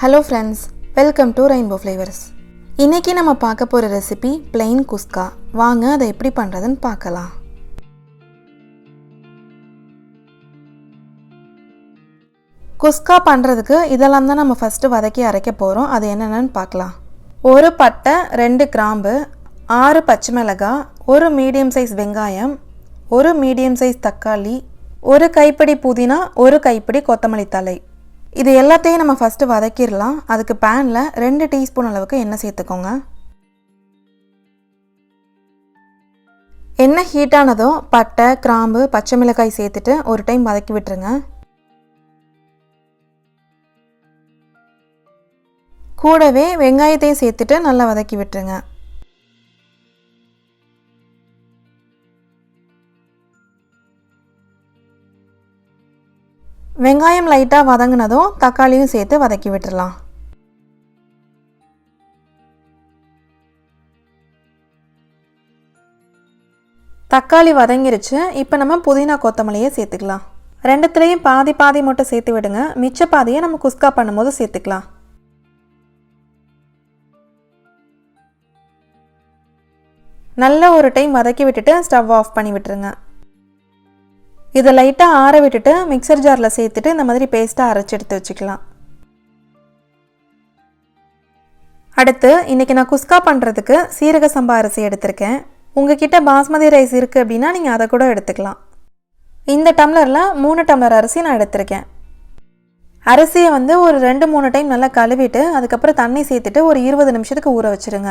Hello friends, welcome to Rainbow Flavours. இன்னைக்கு நம்ம பார்க்க போற ரெசிபி plain kuska. வாங்க அதை எப்படி பண்றதுன்னு பார்க்கலாம். குஸ்கா பண்றதுக்கு இதெல்லாம் தான் நம்ம ஃபர்ஸ்ட் வதக்கி அரைக்க போறோம். அது என்னன்னு பார்க்கலாம். ஒரு பட்டை, 2 கிராம்பு, 6 பச்சை மிளகாய், ஒரு மீடியம் சைஸ் வெங்காயம், ஒரு மீடியம் சைஸ் தக்காளி, ஒரு கைப்பிடி புதினா, ஒரு கைப்பிடி கொத்தமல்லி தழை. இது எல்லாத்தையும் நம்ம ஃபர்ஸ்ட் வதக்கிரலாம். அதுக்கு panல 2 டீஸ்பூன் அளவுக்கு எண்ணெய் சேர்த்துக்கோங்க. எண்ணெய் ஹீட் ஆனதும் பட்டை, கிராம்பு, பச்சை மிளகாய் சேர்த்துட்டு ஒரு டைம் வதக்கி விட்டுருங்க. கூடவே வெங்காயத்தையும் சேர்த்துட்டு நல்லா வதக்கி விட்டுருங்க. வெங்காயம் லைட்டா வதங்கினதும் தக்காளியும் சேர்த்து வதக்கி விட்டுறலாம். தக்காளி வதங்கிருச்சு. இப்போ நம்ம புதினா கொத்தமல்லியை சேர்த்துக்கலாம். ரெண்டுத்துலேயும் பாதி பாதி மட்டும் சேர்த்து விடுங்க. மிச்ச பாதியை நம்ம குஸ்கா பண்ணும்போது சேர்த்துக்கலாம். நல்ல ஒரு டைம் வதக்கி விட்டுட்டு ஸ்டவ் ஆஃப் பண்ணி விட்டுருங்க. இதை லைட்டாக ஆற விட்டுட்டு மிக்சர் ஜாரில் சேர்த்துட்டு இந்த மாதிரி பேஸ்ட்டாக அரைச்சி எடுத்து வச்சுக்கலாம். அடுத்து இன்றைக்கி நான் குஸ்கா பண்ணுறதுக்கு சீரக சம்பா அரிசி எடுத்திருக்கேன். உங்ககிட்ட பாஸ்மதி ரைஸ் இருக்குது அப்படின்னா நீங்கள் அதை கூட எடுத்துக்கலாம். இந்த டம்ளரில் 3 டம்ளர் அரிசி நான் எடுத்திருக்கேன். அரிசியை ஒரு 2-3 டைம் நல்லா கழுவிட்டு அதுக்கப்புறம் தண்ணி சேர்த்துட்டு ஒரு 20 நிமிஷத்துக்கு ஊற வச்சுருங்க.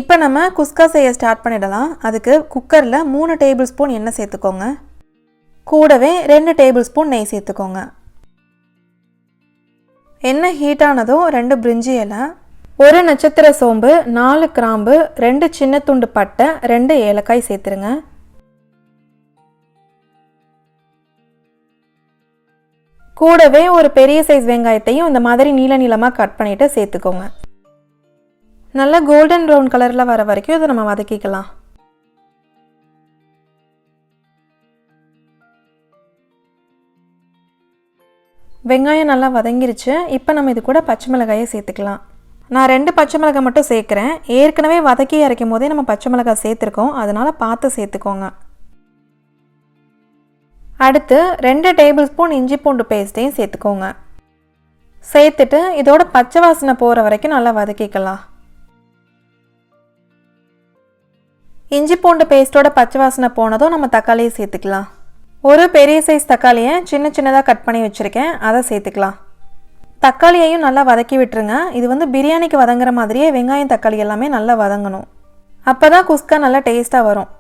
இப்போ நம்ம குஸ்கா செய்ய ஸ்டார்ட் பண்ணிடலாம். அதுக்கு குக்கரில் 3 டேபிள் ஸ்பூன் எண்ணெய் சேர்த்துக்கோங்க. கூடவே 2 டேபிள் ஸ்பூன் நெய் சேர்த்துக்கோங்க. எண்ணெய் ஹீட் ஆனதும் 2 பிரிஞ்சி இலை, 1 நட்சத்திர சோம்பு, 4 கிராம்பு, 2 சின்ன துண்டு பட்டை, 2 ஏலக்காய் சேர்த்துருங்க. கூடவே ஒரு பெரிய சைஸ் வெங்காயத்தையும் இந்த மாதிரி நீள நீளமாக கட் பண்ணிட்டு சேர்த்துக்கோங்க. நல்லா கோல்டன் ப்ரௌன் கலரில் வர வரைக்கும் இதை நம்ம வதக்கிக்கலாம். வெங்காயம் நல்லா வதங்கிருச்சு. இப்போ நம்ம இது கூட பச்சை மிளகாயை சேர்த்துக்கலாம். நான் 2 பச்சை மிளகாய் மட்டும் சேர்க்குறேன். ஏற்கனவே வதக்கி அரைக்கும் போதே நம்ம பச்சை மிளகாய் சேர்த்துருக்கோம். அதனால் பார்த்து சேர்த்துக்கோங்க. அடுத்து 2 டேபிள் ஸ்பூன் இஞ்சி பூண்டு பேஸ்ட்டையும் சேர்த்துக்கோங்க. சேர்த்துட்டு இதோட பச்சை வாசனை போகிற வரைக்கும் நல்லா வதக்கிக்கலாம். இஞ்சி பூண்டு பேஸ்ட்டோட பச்சை வாசனை போனதும் நம்ம தக்காளியை சேர்த்துக்கலாம். ஒரு பெரிய சைஸ் தக்காளியை சின்ன சின்னதாக கட் பண்ணி வச்சுருக்கேன், அதை சேர்த்துக்கலாம். தக்காளியையும் நல்லா வதக்கி விட்டுருங்க. இது பிரியாணிக்கு வதங்குற மாதிரியே வெங்காயம் தக்காளி எல்லாமே நல்லா வதங்கணும். அப்போ தான் குஸ்கா நல்லா டேஸ்ட்டாக வரும்.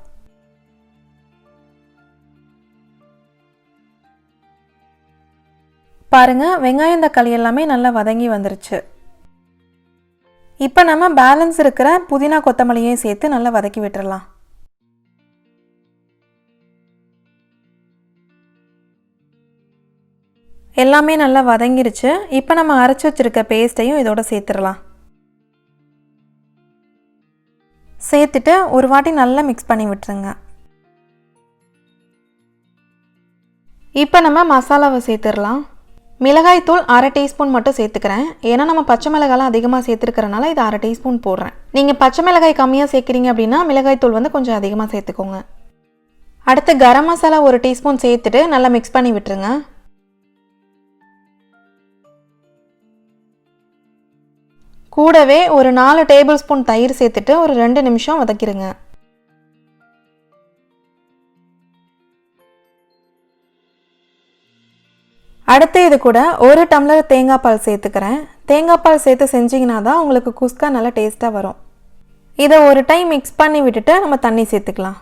பாருங்கள், வெங்காயம் தக்காளி எல்லாமே நல்லா வதங்கி வந்துருச்சு. இப்போ நம்ம பேலன்ஸ் இருக்கிற புதினா கொத்தமல்லியையும் சேர்த்து நல்லா வதக்கி விட்டுறலாம். எல்லாமே நல்லா வதங்கிருச்சு. இப்போ நம்ம அரைச்சி வச்சுருக்க பேஸ்ட்டையும் இதோட சேர்த்துடலாம். சேர்த்துட்டு ஒரு வாட்டி நல்லா மிக்ஸ் பண்ணி விட்டுருங்க. இப்போ நம்ம மசாலாவை சேர்த்துடலாம். மிளகாய்த்தூள் 1/2 டீஸ்பூன் மட்டும் சேர்த்துக்கிறேன். ஏன்னா நம்ம பச்சை மிளகாய்லாம் அதிகமாக சேர்த்துருக்கறனால இது 1/2 டீஸ்பூன் போடுறேன். நீங்கள் பச்சை மிளகாய் கம்மியாக சேர்க்குறீங்க அப்படின்னா மிளகாய்த்தூள் கொஞ்சம் அதிகமாக சேர்த்துக்கோங்க. அடுத்து கரம் மசாலா 1 டீஸ்பூன் சேர்த்துட்டு நல்லா மிக்ஸ் பண்ணி விட்டுருங்க. கூடவே ஒரு 4 டேபிள் ஸ்பூன் தயிர் சேர்த்துட்டு ஒரு 2 நிமிஷம் வதக்கிடுங்க. அடுத்து இது கூட 1 டம்ளர் தேங்காய் பால் சேர்த்துக்கிறேன். தேங்காய் பால் சேர்த்து செஞ்சிங்கன்னா தான் உங்களுக்கு குஸ்கா நல்லா டேஸ்ட்டாக வரும். இதை ஒரு டைம் மிக்ஸ் பண்ணி விட்டுட்டு நம்ம தண்ணி சேர்த்துக்கலாம்.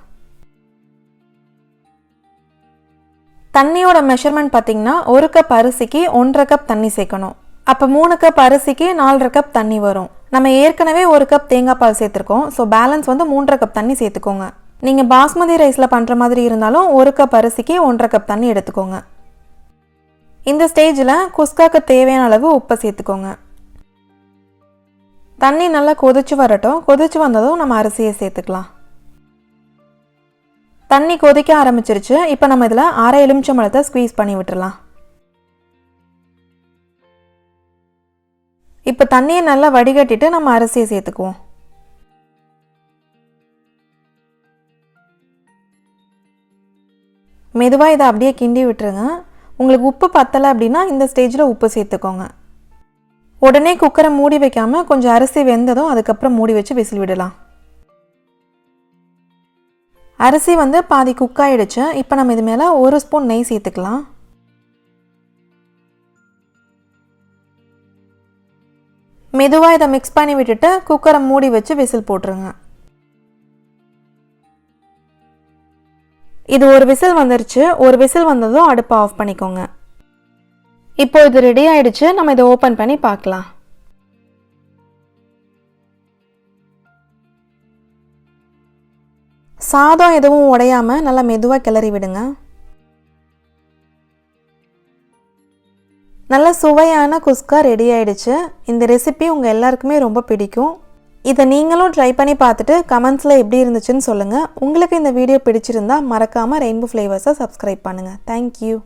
தண்ணியோட மெஷர்மெண்ட் பார்த்திங்கன்னா 1 கப் அரிசிக்கு 1.5 கப் தண்ணி சேர்க்கணும். அப்போ 3 கப் அரிசிக்கு 4.5 கப் தண்ணி வரும். நம்ம ஏற்கனவே 1 கப் தேங்காய் பால் சேர்த்துருக்கோம். ஸோ பேலன்ஸ் 3.5 கப் தண்ணி சேர்த்துக்கோங்க. நீங்கள் பாஸ்மதி ரைஸில் பண்ணுற மாதிரி இருந்தாலும் 1 கப் அரிசிக்கு 1.5 கப் தண்ணி எடுத்துக்கோங்க. இந்த ஸ்டேஜில் குஸ்காக்கு தேவையான அளவு உப்பை சேர்த்துக்கோங்க. தண்ணி நல்லா கொதிச்சு வரட்டும். கொதிச்சு வந்ததும் நம்ம அரிசியை சேர்த்துக்கலாம். தண்ணி கொதிக்க ஆரம்பிச்சிருச்சு. இப்போ நம்ம இதில் 1/2 எலுமிச்சம்பழத்தை ஸ்குவீஸ் பண்ணி விட்டுறலாம். இப்போ தண்ணியை நல்லா வடிகட்டிட்டு நம்ம அரிசியை சேர்த்துக்குவோம். மெதுவாக இதை அப்படியே கிண்டி விட்டுருங்க. உங்களுக்கு உப்பு பத்தலை அப்படின்னா இந்த ஸ்டேஜில் உப்பு சேர்த்துக்கோங்க. உடனே குக்கரை மூடி வைக்காமல் கொஞ்சம் அரிசி வெந்ததும் அதுக்கப்புறம் மூடி வச்சு விசில் விடலாம். அரிசி பாதி குக் ஆகிடுச்சு. இப்போ நம்ம இது மேலே 1 ஸ்பூன் நெய் சேர்த்துக்கலாம். மெதுவாக இதை மிக்ஸ் பண்ணி விட்டுட்டு குக்கரை மூடி வச்சு விசில் போட்டுருங்க. இது ஒரு விசில் வந்துருச்சு. ஒரு விசில் வந்ததும் அடுப்பை ஆஃப் பண்ணிக்கோங்க. இப்போ இது ரெடி ஆயிடுச்சு. நம்ம இதை ஓப்பன் பண்ணி பார்க்கலாம். சாதம் எதுவும் உடையாமல் நல்லா மெதுவாக கிளறி விடுங்க. நல்ல சுவையான குஸ்கா ரெடி ஆயிடுச்சு. இந்த ரெசிபி உங்கள் எல்லாருக்குமே ரொம்ப பிடிக்கும். இதை நீங்களும் ட்ரை பண்ணி பார்த்துட்டு கமெண்ட்ஸில் எப்படி இருந்துச்சுன்னு சொல்லுங்கள். உங்களுக்கு இந்த வீடியோ பிடிச்சிருந்தா மறக்காமல் ரெயின்போ ஃப்ளேவர்ஸை சப்ஸ்கிரைப் பண்ணுங்கள். தேங்க்யூ.